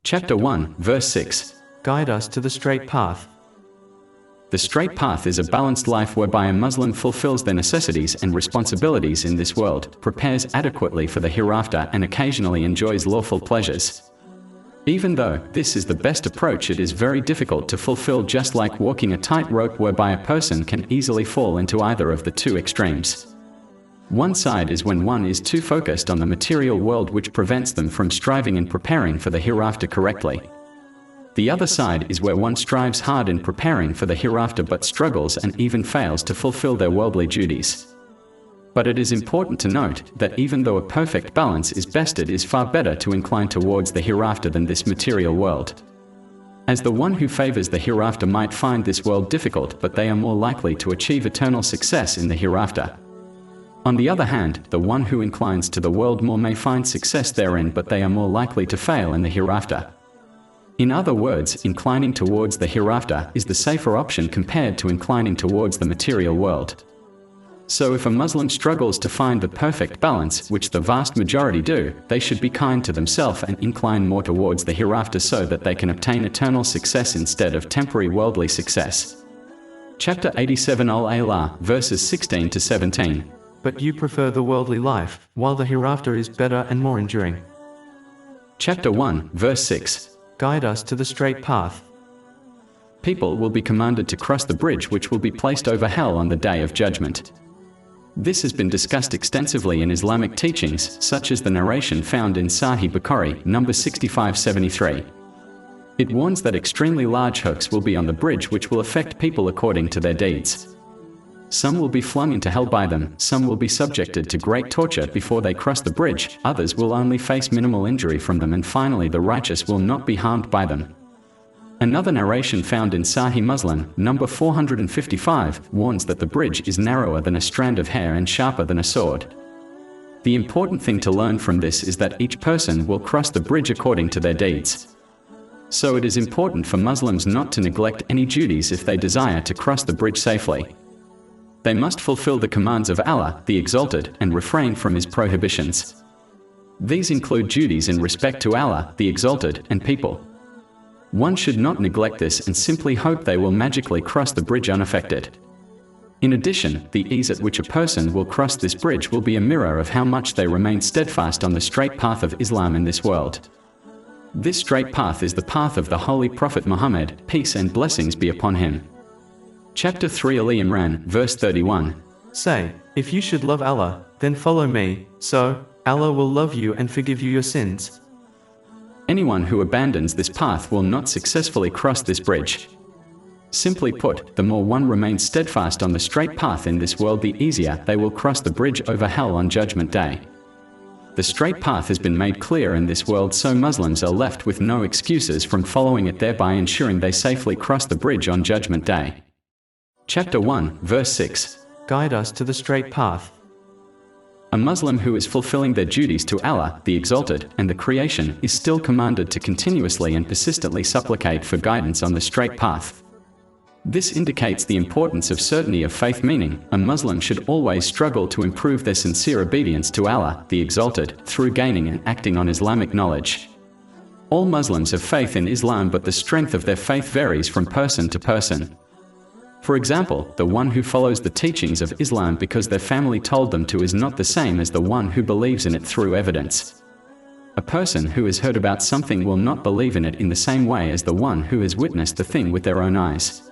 Chapter 1, Verse 6. Guide us to the straight path. The straight path is a balanced life whereby a Muslim fulfills their necessities and responsibilities in this world, prepares adequately for the hereafter, and occasionally enjoys lawful pleasures. Even though this is the best approach, it is very difficult to fulfill, just like walking a tightrope whereby a person can easily fall into either of the two extremes. One side is when one is too focused on the material world, which prevents them from striving and preparing for the hereafter correctly. The other side is where one strives hard in preparing for the hereafter but struggles and even fails to fulfill their worldly duties. But it is important to note that even though a perfect balance is best, it is far better to incline towards the hereafter than this material world. As the one who favors the hereafter might find this world difficult, but they are more likely to achieve eternal success in the hereafter. On the other hand, the one who inclines to the world more may find success therein, but they are more likely to fail in the hereafter. In other words, inclining towards the hereafter is the safer option compared to inclining towards the material world. So if a Muslim struggles to find the perfect balance, which the vast majority do, they should be kind to themselves and incline more towards the hereafter so that they can obtain eternal success instead of temporary worldly success. Chapter 87 Al-Aylah, verses 16 to 17. But you prefer the worldly life, while the hereafter is better and more enduring. Chapter 1, verse 6. Guide us to the straight path. People will be commanded to cross the bridge which will be placed over hell on the day of judgment. This has been discussed extensively in Islamic teachings, such as the narration found in Sahih Baqarah, number 6573. It warns that extremely large hooks will be on the bridge which will affect people according to their deeds. Some will be flung into hell by them, some will be subjected to great torture before they cross the bridge, others will only face minimal injury from them, and finally the righteous will not be harmed by them. Another narration found in Sahih Muslim, number 455, warns that the bridge is narrower than a strand of hair and sharper than a sword. The important thing to learn from this is that each person will cross the bridge according to their deeds. So it is important for Muslims not to neglect any duties if they desire to cross the bridge safely. They must fulfill the commands of Allah, the Exalted, and refrain from His prohibitions. These include duties in respect to Allah, the Exalted, and people. One should not neglect this and simply hope they will magically cross the bridge unaffected. In addition, the ease at which a person will cross this bridge will be a mirror of how much they remain steadfast on the straight path of Islam in this world. This straight path is the path of the Holy Prophet Muhammad, peace and blessings be upon him. Chapter 3 Ali Imran, verse 31. Say, if you should love Allah, then follow me, so Allah will love you and forgive you your sins. Anyone who abandons this path will not successfully cross this bridge. Simply put, the more one remains steadfast on the straight path in this world, the easier they will cross the bridge over hell on Judgment Day. The straight path has been made clear in this world, so Muslims are left with no excuses from following it, thereby ensuring they safely cross the bridge on Judgment Day. Chapter 1, verse 6. Guide us to the straight path. A Muslim who is fulfilling their duties to Allah, the Exalted, and the creation is still commanded to continuously and persistently supplicate for guidance on the straight path. This indicates the importance of certainty of faith, meaning a Muslim should always struggle to improve their sincere obedience to Allah, the Exalted, through gaining and acting on Islamic knowledge. All Muslims have faith in Islam, but the strength of their faith varies from person to person. For example, the one who follows the teachings of Islam because their family told them to is not the same as the one who believes in it through evidence. A person who has heard about something will not believe in it in the same way as the one who has witnessed the thing with their own eyes.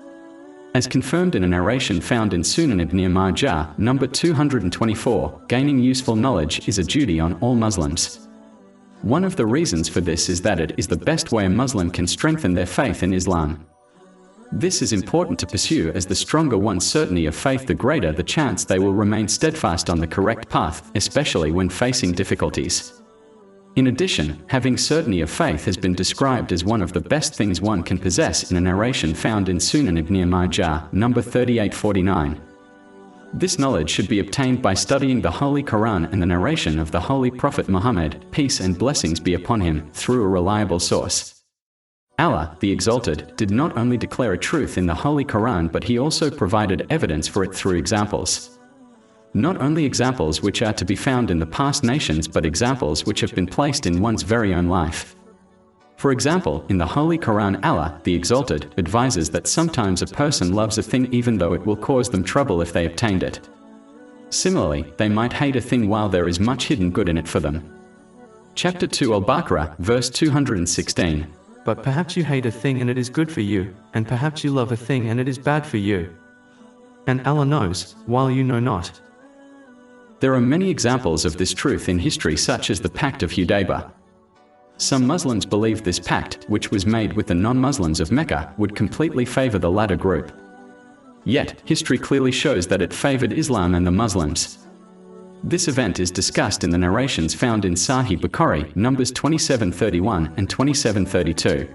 As confirmed in a narration found in Sunnah ibn Majah, number 224, gaining useful knowledge is a duty on all Muslims. One of the reasons for this is that it is the best way a Muslim can strengthen their faith in Islam. This is important to pursue, as the stronger one's certainty of faith, the greater the chance they will remain steadfast on the correct path, especially when facing difficulties. In addition, having certainty of faith has been described as one of the best things one can possess in a narration found in Sunan ibn Majah, number 3849. This knowledge should be obtained by studying the Holy Quran and the narration of the Holy Prophet Muhammad, peace and blessings be upon him, through a reliable source. Allah, the Exalted, did not only declare a truth in the Holy Quran, but He also provided evidence for it through examples. Not only examples which are to be found in the past nations, but examples which have been placed in one's very own life. For example, in the Holy Quran, Allah, the Exalted, advises that sometimes a person loves a thing even though it will cause them trouble if they obtained it. Similarly, they might hate a thing while there is much hidden good in it for them. Chapter 2 Al-Baqarah, verse 216. But perhaps you hate a thing and it is good for you, and perhaps you love a thing and it is bad for you. And Allah knows, while you know not. There are many examples of this truth in history, such as the Pact of Hudaybah. Some Muslims believed this pact, which was made with the non-Muslims of Mecca, would completely favor the latter group. Yet, history clearly shows that it favored Islam and the Muslims. This event is discussed in the narrations found in Sahih Bukhari, Numbers 2731 and 2732.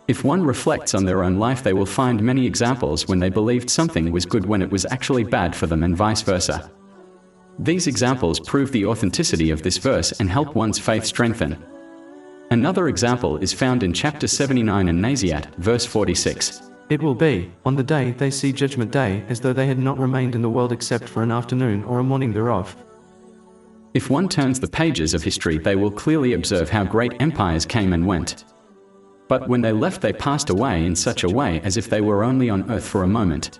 If one reflects on their own life, they will find many examples when they believed something was good when it was actually bad for them, and vice versa. These examples prove the authenticity of this verse and help one's faith strengthen. Another example is found in chapter 79 in Naziat, verse 46. It will be, on the day they see Judgment Day, as though they had not remained in the world except for an afternoon or a morning thereof. If one turns the pages of history, they will clearly observe how great empires came and went. But when they left, they passed away in such a way as if they were only on earth for a moment.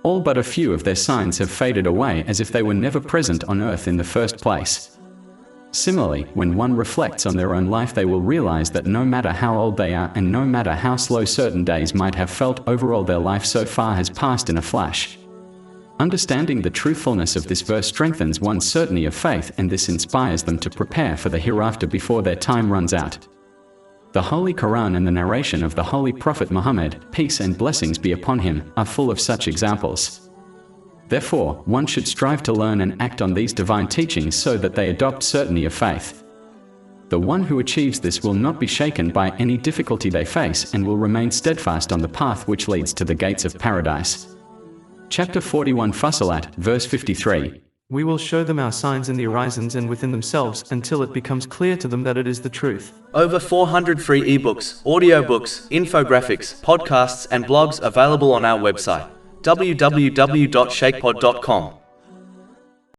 All but a few of their signs have faded away as if they were never present on earth in the first place. Similarly, when one reflects on their own life, they will realize that no matter how old they are and no matter how slow certain days might have felt, overall their life so far has passed in a flash. Understanding the truthfulness of this verse strengthens one's certainty of faith, and this inspires them to prepare for the hereafter before their time runs out. The Holy Quran and the narration of the Holy Prophet Muhammad, peace and blessings be upon him, are full of such examples. Therefore, one should strive to learn and act on these divine teachings so that they adopt certainty of faith. The one who achieves this will not be shaken by any difficulty they face and will remain steadfast on the path which leads to the gates of paradise. Chapter 41 Fussilat, verse 53. We will show them our signs in the horizons and within themselves until it becomes clear to them that it is the truth. Over 400 free eBooks, audiobooks, infographics, podcasts and blogs available on our website, www.shakepod.com.